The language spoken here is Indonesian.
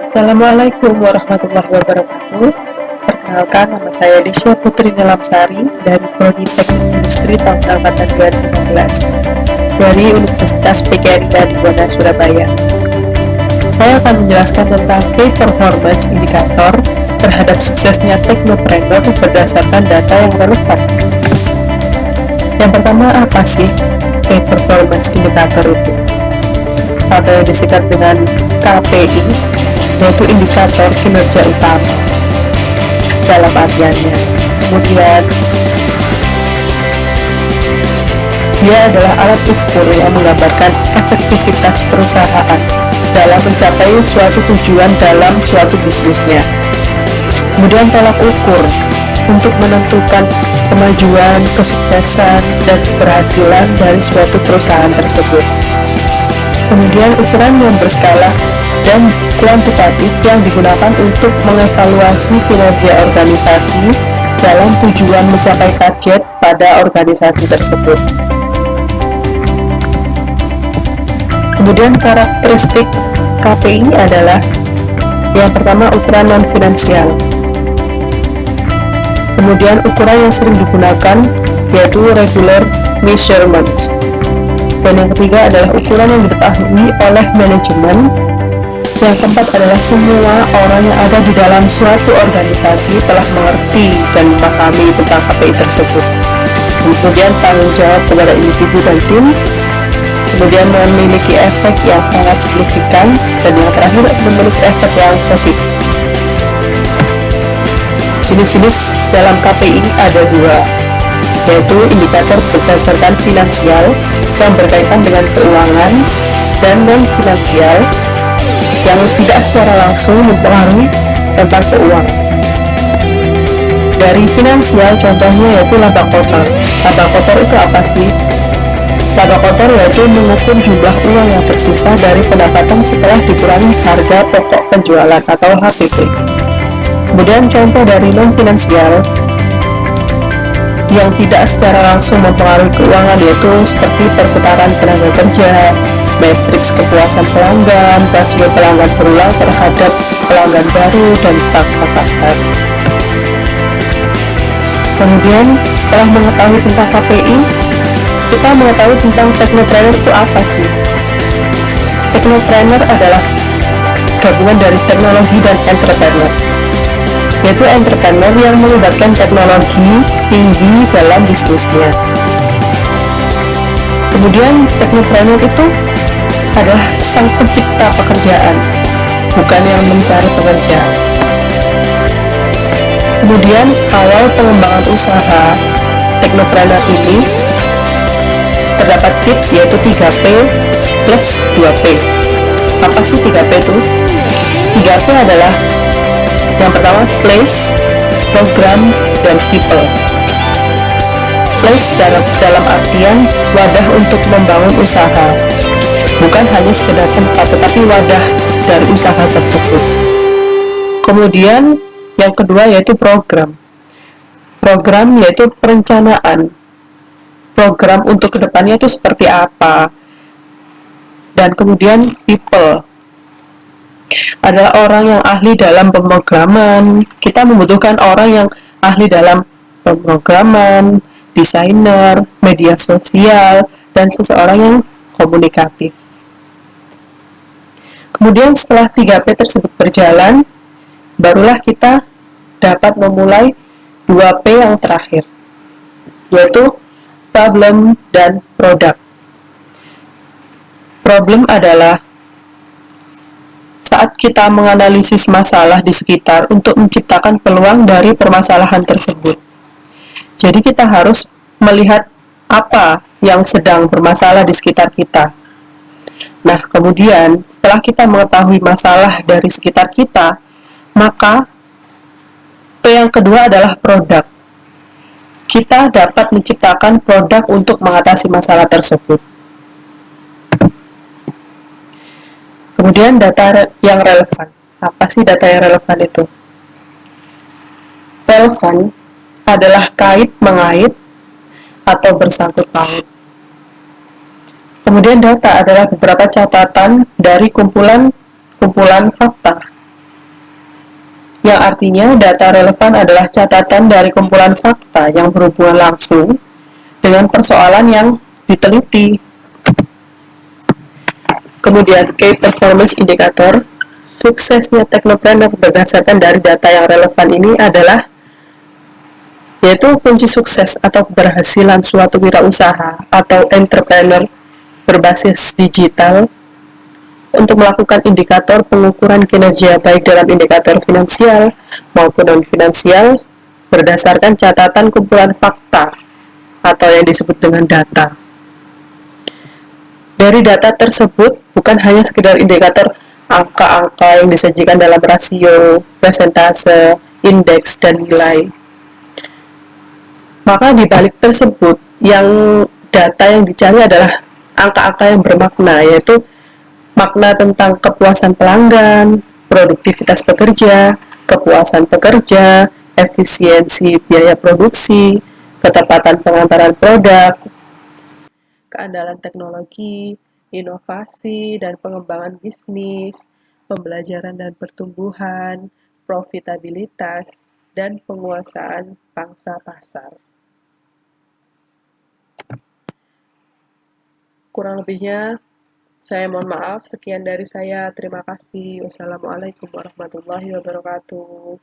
Assalamualaikum warahmatullahi wabarakatuh. Perkenalkan, nama saya Desya Putri Nilamsari dari Prodi Teknik Industri tahun angkatan 2015 dari Universitas PGRI Buana, Surabaya. Saya akan menjelaskan tentang key performance indikator terhadap suksesnya teknopreneur berdasarkan data yang relevan. Yang pertama, apa sih key performance indikator itu? Atau yang disingkat dengan KPI, yaitu indikator kinerja utama dalam artiannya. Kemudian dia adalah alat ukur yang menggambarkan efektivitas perusahaan dalam mencapai suatu tujuan dalam suatu bisnisnya. Kemudian tolak ukur untuk menentukan kemajuan, kesuksesan, dan keberhasilan dari suatu perusahaan tersebut. Kemudian ukuran yang berskala dan kuantitatif yang digunakan untuk mengevaluasi kinerja organisasi dalam tujuan mencapai target pada organisasi tersebut. Kemudian karakteristik KPI adalah yang pertama ukuran non-finansial. Kemudian ukuran yang sering digunakan yaitu regular measurements. Dan yang ketiga adalah ukuran yang diketahui oleh manajemen. Yang keempat adalah semua orang yang ada di dalam suatu organisasi telah mengerti dan memahami tentang KPI tersebut. Kemudian tanggung jawab kepada individu dan tim. Kemudian memiliki efek yang sangat signifikan. Dan yang terakhir memiliki efek yang positif. Jenis-jenis dalam KPI ada dua, yaitu indikator berdasarkan finansial yang berkaitan dengan keuangan dan non-finansial yang tidak secara langsung mempengaruhi tentang keuangan. Dari finansial contohnya yaitu laba kotor. Laba kotor itu apa sih? Laba kotor yaitu mengukur jumlah uang yang tersisa dari pendapatan setelah dikurangi harga pokok penjualan atau HPP. Kemudian contoh dari non-finansial yang tidak secara langsung mempengaruhi keuangan yaitu seperti perputaran tenaga kerja, matriks kepuasan pelanggan, rasio pelanggan berulang terhadap pelanggan baru, dan pangsa pasar. Kemudian setelah mengetahui tentang KPI, kita mengetahui tentang teknopreneur itu apa sih? Teknopreneur adalah gabungan dari teknologi dan entrepreneur, yaitu entrepreneur yang melibatkan teknologi tinggi dalam bisnisnya. Kemudian teknopreneur itu adalah sang pencipta pekerjaan, bukan yang mencari pekerjaan. Kemudian awal pengembangan usaha teknopreneur ini terdapat tips yaitu 3P plus 2P. Apa sih 3P itu? 3P adalah yang pertama place, program, dan people. Place dalam artian wadah untuk membangun usaha, bukan hanya sekedar tempat, tetapi wadah dari usaha tersebut. Kemudian yang kedua yaitu program. Program yaitu perencanaan. Program untuk kedepannya itu seperti apa. Dan kemudian people adalah orang yang ahli dalam pemrograman. Kita membutuhkan orang yang ahli dalam pemrograman, desainer, media sosial, dan seseorang yang komunikatif. Kemudian setelah 3P tersebut berjalan, barulah kita dapat memulai 2P yang terakhir, yaitu problem dan produk. Problem adalah saat kita menganalisis masalah di sekitar untuk menciptakan peluang dari permasalahan tersebut. Jadi kita harus melihat apa yang sedang bermasalah di sekitar kita. Nah, kemudian setelah kita mengetahui masalah dari sekitar kita, maka P yang kedua adalah produk. Kita dapat menciptakan produk untuk mengatasi masalah tersebut. Kemudian data yang relevan. Apa sih data yang relevan itu? Relevan adalah kait-mengait atau bersangkut paut. Kemudian data adalah beberapa catatan dari kumpulan fakta yang artinya data relevan adalah catatan dari kumpulan fakta yang berhubungan langsung dengan persoalan yang diteliti. Kemudian Key Performance Indicator, suksesnya teknopreneur berdasarkan dari data yang relevan ini adalah yaitu kunci sukses atau keberhasilan suatu wirausaha atau entrepreneur berbasis digital untuk melakukan indikator pengukuran kinerja baik dalam indikator finansial maupun non-finansial berdasarkan catatan kumpulan fakta atau yang disebut dengan data. Dari data tersebut bukan hanya sekedar indikator angka-angka yang disajikan dalam rasio, persentase, indeks, dan nilai. Maka di balik tersebut, yang data yang dicari adalah angka-angka yang bermakna, yaitu makna tentang kepuasan pelanggan, produktivitas pekerja, kepuasan pekerja, efisiensi biaya produksi, ketepatan pengantaran produk, keandalan teknologi, inovasi dan pengembangan bisnis, pembelajaran dan pertumbuhan, profitabilitas, dan penguasaan pangsa pasar. Kurang lebihnya, saya mohon maaf. Sekian dari saya. Terima kasih. Wassalamualaikum warahmatullahi wabarakatuh.